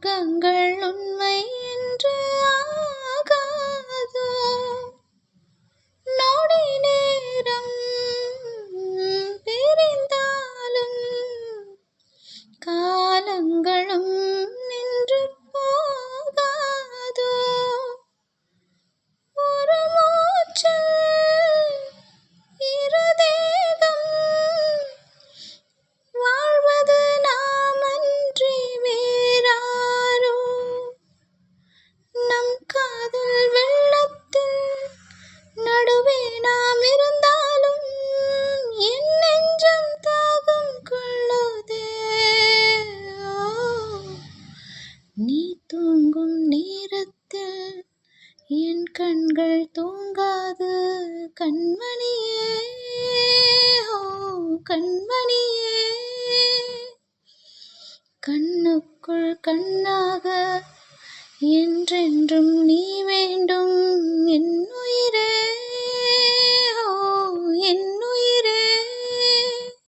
முகங்கள் உண்மை என்று ஆகாதோ, நொடி நேரம் பிரிந்தாலும் காலங்களும் நின்று போகாதோ, ஒரு மூச்சில் இரு தேகம் வாழ்வது நாமன்றி வேறாரோ, நம் காதல் வெள்ளத்தில் நடுவே நாம் இருந்தாலும் என் நெஞ்சம் தாகம் கொள்ளுதே. நீ தூங்கும் நேரத்தில் என் கண்கள் தூங்காது கண்மணியே, ஓ கண்மணியே. கண்ணுக்குள் கண்ணாக என்றென்றும் நீ வேண்டும் என் உயிரே.